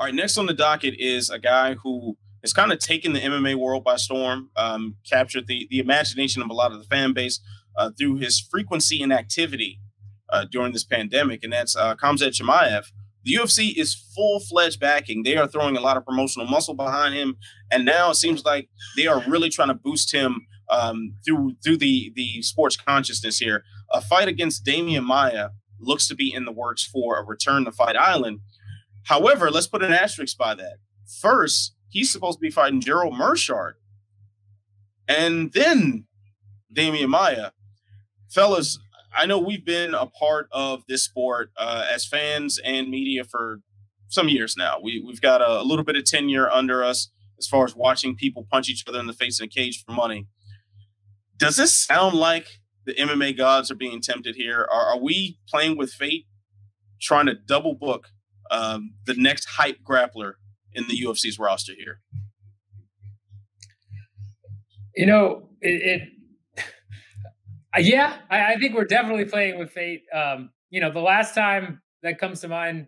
All right, next on the docket is a guy who has kind of taken the MMA world by storm, captured the imagination of a lot of the fan base through his frequency and activity during this pandemic, and that's Khamzat Chimaev. The UFC is full-fledged backing. They are throwing a lot of promotional muscle behind him, and now it seems like they are really trying to boost him through the sports consciousness here. A fight against Demian Maia looks to be in the works for a return to Fight Island. However, let's put an asterisk by that. First, he's supposed to be fighting Gerald Meerschaert, and then Demian Maia. Fellas, I know we've been a part of this sport as fans and media for some years now. We've got a little bit of tenure under us as far as watching people punch each other in the face in a cage for money. Does this sound like the MMA gods are being tempted here? Are we playing with fate, trying to double book the next hype grappler in the UFC's roster here? You know, yeah, I think we're definitely playing with fate. You know, the last time that comes to mind,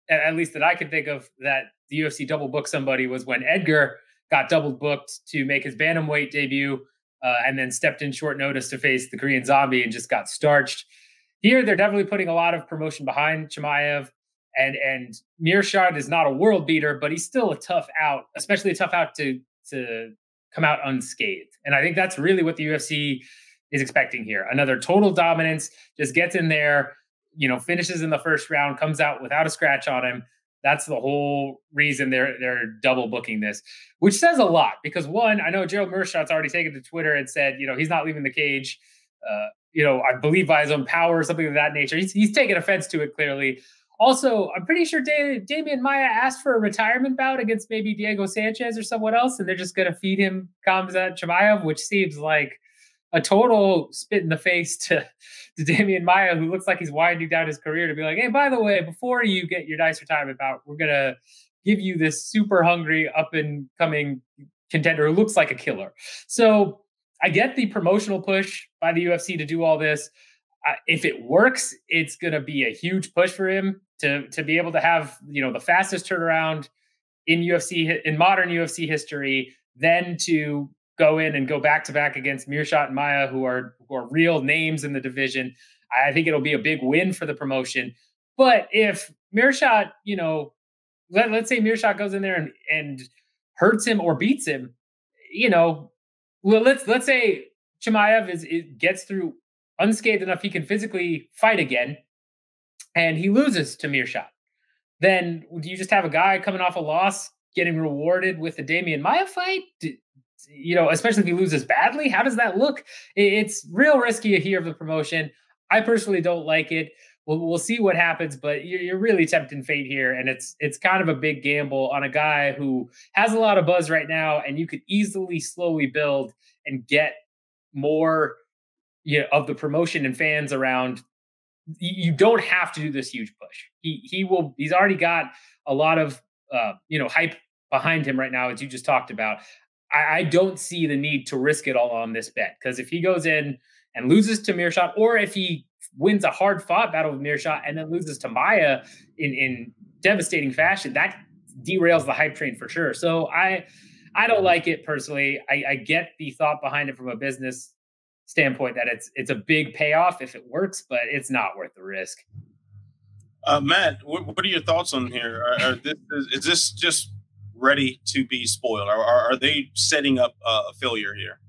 at least that I can think of, that the UFC double booked somebody was when Edgar got double booked to make his bantamweight debut and then stepped in short notice to face the Korean Zombie and just got starched. Here, they're definitely putting a lot of promotion behind Chimaev. And Meerschaert is not a world beater, but he's still a tough out, especially a tough out to come out unscathed. And I think that's really what the UFC is expecting here. Another total dominance, just gets in there, you know, finishes in the first round, comes out without a scratch on him. That's the whole reason they're double booking this, which says a lot because, one, I know Gerald Meerschaert's already taken to Twitter and said, you know, he's not leaving the cage, you know, I believe by his own power or something of that nature. He's taken offense to it, clearly. Also, I'm pretty sure Demian Maia asked for a retirement bout against maybe Diego Sanchez or someone else, and they're just going to feed him Khamzat Chimaev, which seems like a total spit in the face to Demian Maia, who looks like he's winding down his career, to be like, hey, by the way, before you get your nice retirement bout, we're going to give you this super hungry, up-and-coming contender who looks like a killer. So I get the promotional push by the UFC to do all this. If it works, it's going to be a huge push for him to be able to have, you know, the fastest turnaround in modern UFC history, then to go in and go back to back against Meerschaert and Maia, who are real names in the division. I think it'll be a big win for the promotion. But if Meerschaert, you know, let's say Meerschaert goes in there and hurts him or beats him, you know, well, let's say Chimaev gets through unscathed enough he can physically fight again, and he loses to Meerschaert. Then do you just have a guy coming off a loss getting rewarded with a Demian Maia fight? You know, especially if he loses badly, how does that look? It's real risky here of the promotion. I personally don't like it. We'll see what happens, but you're really tempting fate here, and it's kind of a big gamble on a guy who has a lot of buzz right now, and you could easily slowly build and get more, you know, of the promotion and fans around. You don't have to do this huge push. He's already got a lot of you know, hype behind him right now, as you just talked about. I don't see the need to risk it all on this bet, because if he goes in and loses to Meerschaert, or if he wins a hard-fought battle with Meerschaert and then loses to Maia in devastating fashion, that derails the hype train for sure. So I don't like it personally. I get the thought behind it from a business standpoint that it's a big payoff if it works, but it's not worth the risk. Matt, what are your thoughts on here? Is this just ready to be spoiled? Are they setting up a failure here?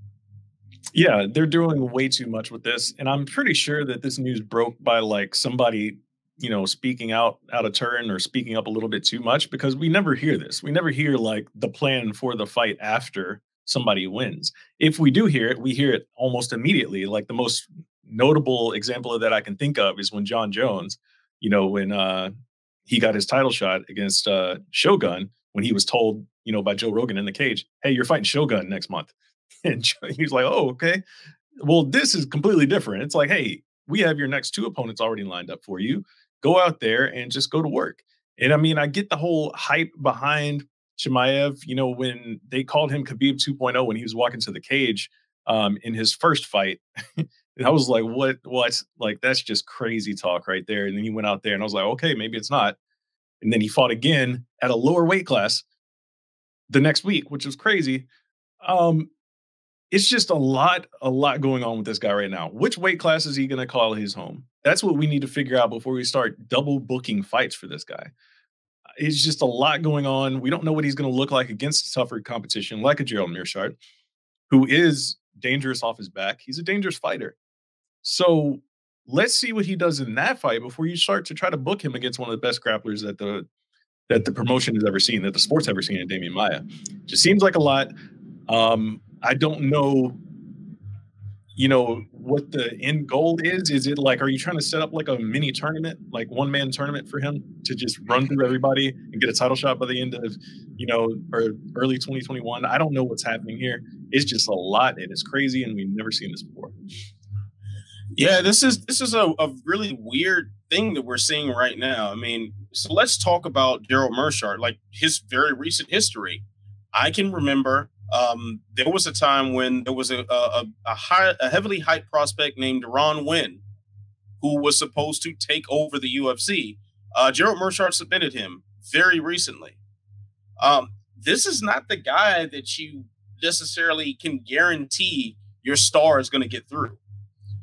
Yeah, they're doing way too much with this. And I'm pretty sure that this news broke by like somebody, you know, speaking out of turn or speaking up a little bit too much, because we never hear this. We never hear like the plan for the fight after somebody wins. If we do hear it, we hear it almost immediately. Like the most notable example of that I can think of is when John Jones, you know, when he got his title shot against Shogun, when he was told, you know, by Joe Rogan in the cage, hey, you're fighting Shogun next month. And he's like, oh, okay. Well, this is completely different. It's like, hey, we have your next two opponents already lined up for you. Go out there and just go to work. And I mean, I get the whole hype behind Chimaev. You know, when they called him Khabib 2.0 when he was walking to the cage in his first fight, and I was like, what? Like, that's just crazy talk right there. And then he went out there and I was like, okay, maybe it's not. And then he fought again at a lower weight class the next week, which was crazy. It's just a lot going on with this guy right now. Which weight class is he going to call his home? That's what we need to figure out before we start double booking fights for this guy. It's just a lot going on. We don't know what he's going to look like against tougher competition, like a Gerald Meerschaert, who is dangerous off his back. He's a dangerous fighter. So let's see what he does in that fight before you start to try to book him against one of the best grapplers that the promotion has ever seen, that the sport's ever seen in Demian Maia. Just seems like a lot. I don't know, what the end goal is. Is it like, are you trying to set up like a mini tournament, like one-man tournament for him to just run through everybody and get a title shot by the end of, or early 2021? I don't know what's happening here. It's just a lot, and it's crazy, and we've never seen this before. Yeah, this is a really weird thing that we're seeing right now. I mean, so let's talk about Gerald Meerschaert, like his very recent history. I can remember there was a time when there was a heavily hyped prospect named Deron Wynn who was supposed to take over the UFC. Gerald Meerschaert submitted him very recently. This is not the guy that you necessarily can guarantee your star is going to get through,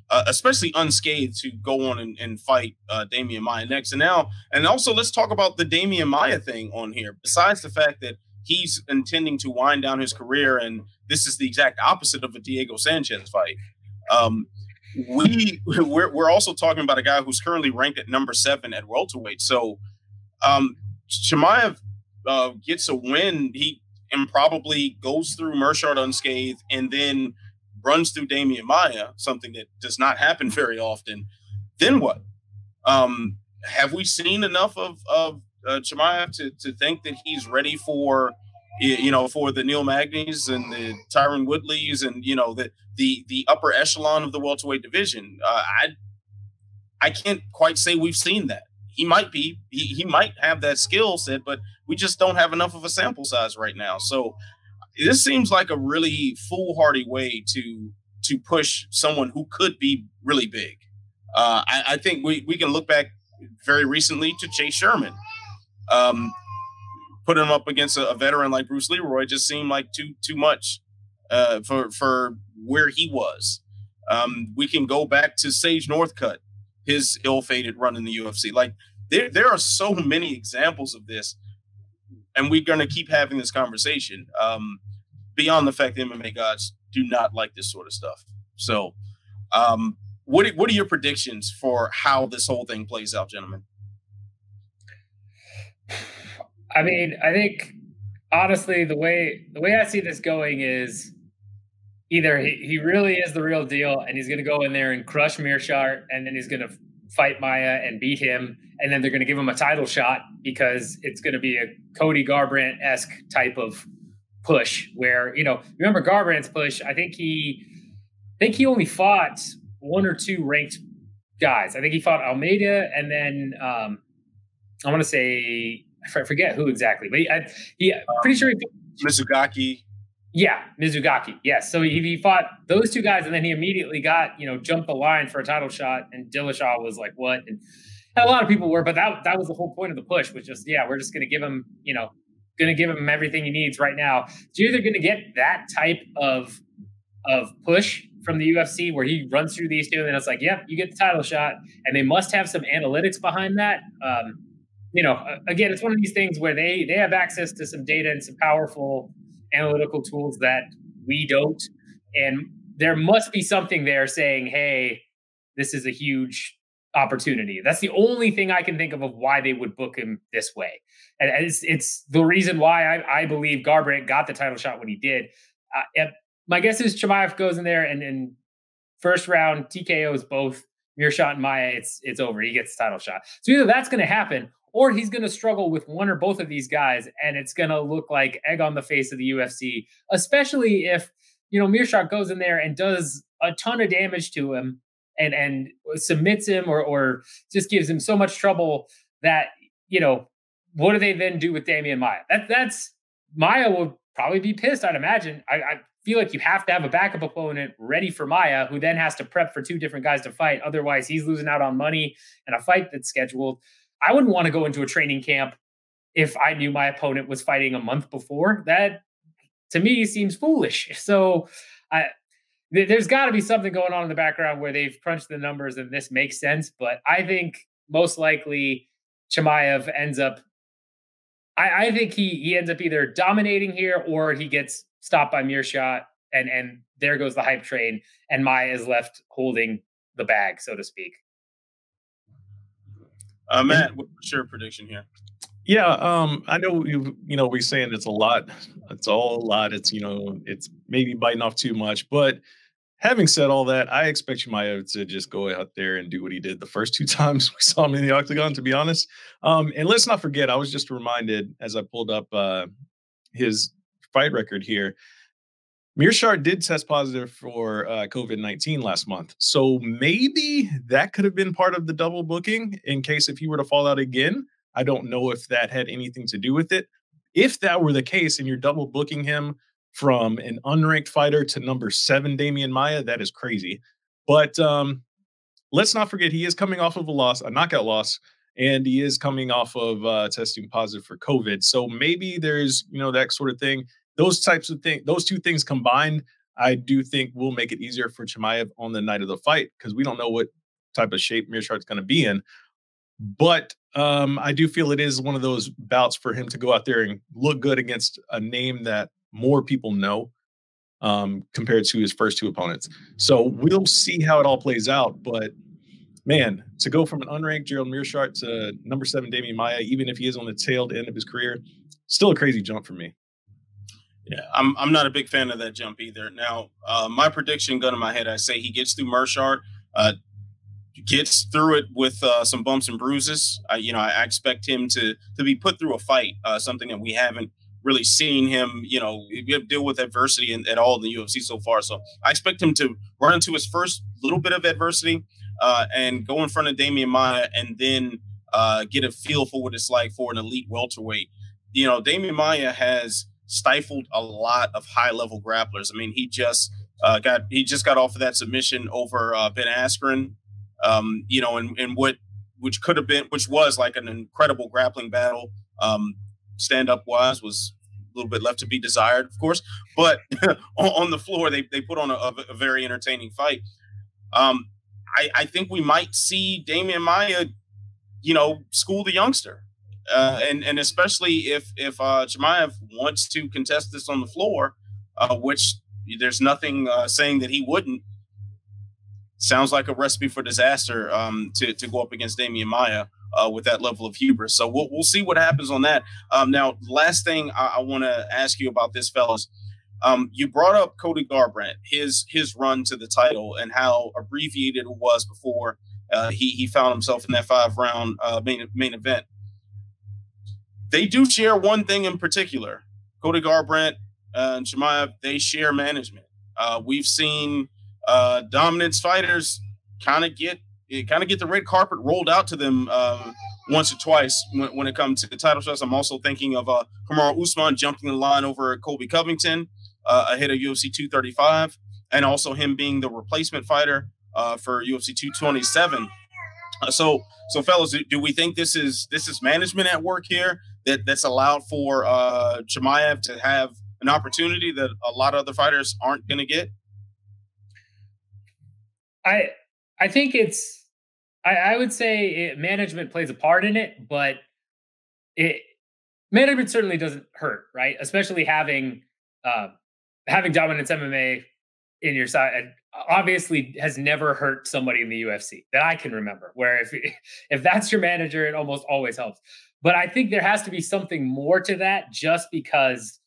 especially unscathed, to go on and fight Demian Maia next. And also let's talk about the Demian Maia thing on here. Besides the fact that he's intending to wind down his career, and this is the exact opposite of a Diego Sanchez fight. We're also talking about a guy who's currently ranked at number 7 at welterweight. So Chimaev gets a win. He improbably goes through Meerschaert unscathed and then runs through Demian Maia, something that does not happen very often. Then what? Have we seen enough of Chimaev to think that he's ready for the Neil Magny's and the Tyron Woodley's and the upper echelon of the welterweight division? I can't quite say we've seen that. He might be. He might have that skill set, but we just don't have enough of a sample size right now. So this seems like a really foolhardy way to push someone who could be really big. I think we can look back very recently to Chase Sherman. Put him up against a veteran like Bruce Leroy just seemed like too much for where he was. We can go back to Sage Northcutt, his ill-fated run in the UFC. Like there are so many examples of this, and we're going to keep having this conversation. Beyond the fact that MMA gods do not like this sort of stuff. So, what are your predictions for how this whole thing plays out, gentlemen? I mean, I think honestly, the way I see this going is either he really is the real deal and he's going to go in there and crush Meerschaert, and then he's going to fight Maia and beat him, and then they're going to give him a title shot because it's going to be a Cody Garbrandt-esque type of push where, remember Garbrandt's push? I think he only fought 1 or 2 ranked guys. I think he fought Almeida, and then I want to say, I forget who exactly, but pretty sure he fought Mizugaki. Yeah, Mizugaki. Yes. So he fought those 2 guys, and then he immediately got, jumped the line for a title shot, and Dillashaw was like, what? And a lot of people were, but that was the whole point of the push, was just, we're just going to give him, going to give him everything he needs right now. So you're either going to get that type of push from the UFC where he runs through these 2 and it's like, yep, you get the title shot, and they must have some analytics behind that. Again, it's one of these things where they have access to some data and some powerful analytical tools that we don't. And there must be something there saying, hey, this is a huge opportunity. That's the only thing I can think of why they would book him this way. And it's the reason why I believe Garbrandt got the title shot when he did. My guess is Chimaev goes in there and first round TKOs both Meerschaert and Maia. It's over. He gets the title shot. So either that's going to happen, or he's going to struggle with one or both of these guys, and it's going to look like egg on the face of the UFC, especially if, Meerschaert goes in there and does a ton of damage to him and submits him or just gives him so much trouble that, what do they then do with Demian Maia? That's Maia will probably be pissed, I'd imagine. I feel like you have to have a backup opponent ready for Maia, who then has to prep for 2 different guys to fight. Otherwise, he's losing out on money and a fight that's scheduled. I wouldn't want to go into a training camp if I knew my opponent was fighting a month before. That to me seems foolish. So there's got to be something going on in the background where they've crunched the numbers and this makes sense. But I think most likely Chimaev ends up, I think he ends up either dominating here or he gets stopped by Meerschaert, and there goes the hype train, and Maia is left holding the bag, so to speak. Matt, what's your prediction here? Yeah, I know we're saying it's a lot. It's all a lot. It's it's maybe biting off too much. But having said all that, I expect Chimaev to just go out there and do what he did the first 2 times we saw him in the octagon, to be honest. And let's not forget, I was just reminded as I pulled up his fight record here. Meerschaert did test positive for COVID-19 last month. So maybe that could have been part of the double booking in case if he were to fall out again. I don't know if that had anything to do with it. If that were the case and you're double booking him from an unranked fighter to number 7, Demian Maia, that is crazy. But let's not forget, he is coming off of a knockout loss, and he is coming off of testing positive for COVID. So maybe there's, that sort of thing. Those types of things, those 2 things combined, I do think will make it easier for Chimaev on the night of the fight, because we don't know what type of shape Meerschaert's going to be in. But I do feel it is one of those bouts for him to go out there and look good against a name that more people know compared to his first 2 opponents. So we'll see how it all plays out. But man, to go from an unranked Gerald Meerschaert to number 7 Demian Maia, even if he is on the tail end of his career, still a crazy jump for me. Yeah, I'm not a big fan of that jump either. Now, my prediction, gun in my head, I say he gets through Meerschaert, gets through it with some bumps and bruises. I expect him to be put through a fight, something that we haven't really seen him, deal with adversity at all in the UFC so far. So I expect him to run into his first little bit of adversity and go in front of Demian Maia, and then get a feel for what it's like for an elite welterweight. Demian Maia has stifled a lot of high-level grapplers. I mean, he just got off of that submission over Ben Askren, which was like an incredible grappling battle. Stand-up wise was a little bit left to be desired, of course, but on the floor they put on a very entertaining fight. I think we might see Demian Maia, school the youngster. And especially if Chimaev wants to contest this on the floor, which there's nothing saying that he wouldn't. Sounds like a recipe for disaster to go up against Demian Maia with that level of hubris. So we'll see what happens on that. Now, last thing I want to ask you about this, fellas. You brought up Cody Garbrandt, his run to the title, and how abbreviated it was before he found himself in that 5-round main event. They do share one thing in particular. Cody Garbrandt and Chimaev, they share management. We've seen dominance fighters kind of get the red carpet rolled out to them once or twice when it comes to the title shots. I'm also thinking of Kamaru Usman jumping the line over Colby Covington ahead of UFC 235, and also him being the replacement fighter for UFC 227. So fellas, do we think this is management at work here that's allowed for Chimaev to have an opportunity that a lot of other fighters aren't going to get? I think I would say management plays a part in it, but management certainly doesn't hurt, right? Especially having dominance MMA in your side obviously has never hurt somebody in the UFC that I can remember, where if that's your manager, it almost always helps. But I think there has to be something more to that, just because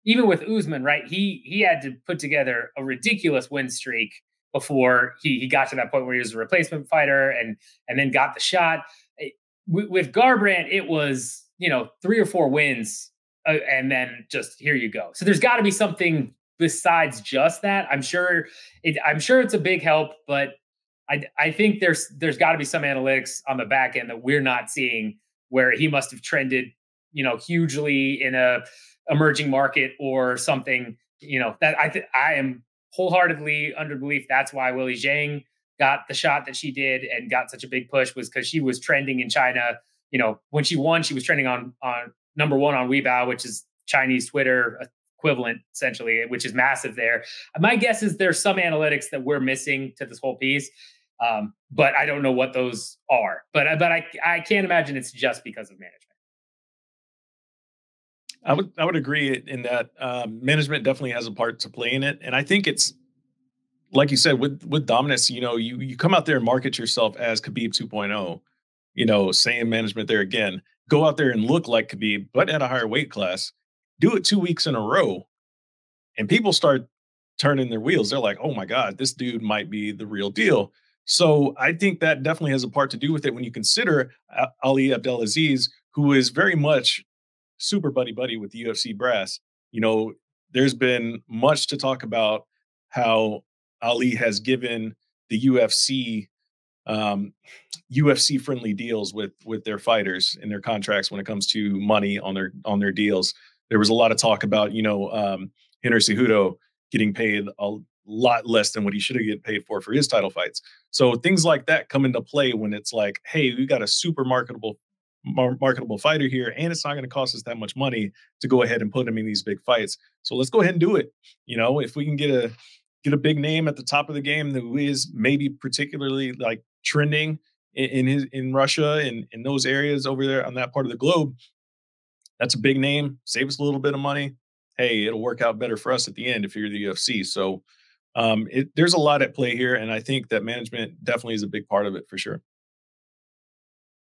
even with Usman, right, he had to put together a ridiculous win streak before he got to that point where he was a replacement fighter and then got the shot. With Garbrandt, it was 3 or 4 wins and then just here you go. So there's got to be something besides just that. I'm sure it's a big help, but I think there's got to be some analytics on the back end that we're not seeing, where he must have trended hugely in a emerging market or something. That I am wholeheartedly under belief that's why Willie Zhang got the shot that she did and got such a big push, was because she was trending in China. When she won, she was trending on #1 on Weibo, which is Chinese Twitter equivalent, essentially, which is massive there. My guess is there's some analytics that we're missing to this whole piece, but I don't know what those are. But I can't imagine it's just because of management. I would agree in that management definitely has a part to play in it, and I think it's like you said with dominance. You come out there and market yourself as Khabib 2.0. Same management there again. Go out there and look like Khabib, but at a higher weight class. Do it 2 weeks in a row, and people start turning their wheels. They're like, "Oh my God, this dude might be the real deal." So I think that definitely has a part to do with it when you consider Ali Abdelaziz, who is very much super buddy with the UFC brass. There's been much to talk about how Ali has given the UFC UFC friendly deals with their fighters and their contracts when it comes to money on their deals. There was a lot of talk about Henry Cejudo getting paid a lot less than what he should have get paid for his title fights. So things like that come into play when it's like, hey, we got a super marketable fighter here, and it's not going to cost us that much money to go ahead and put him in these big fights. So let's go ahead and do it. If we can get a big name at the top of the game who is maybe particularly like trending in Russia and in those areas over there on that part of the globe, that's a big name. Save us a little bit of money. Hey, it'll work out better for us at the end if you're the UFC. So there's a lot at play here, and I think that management definitely is a big part of it for sure.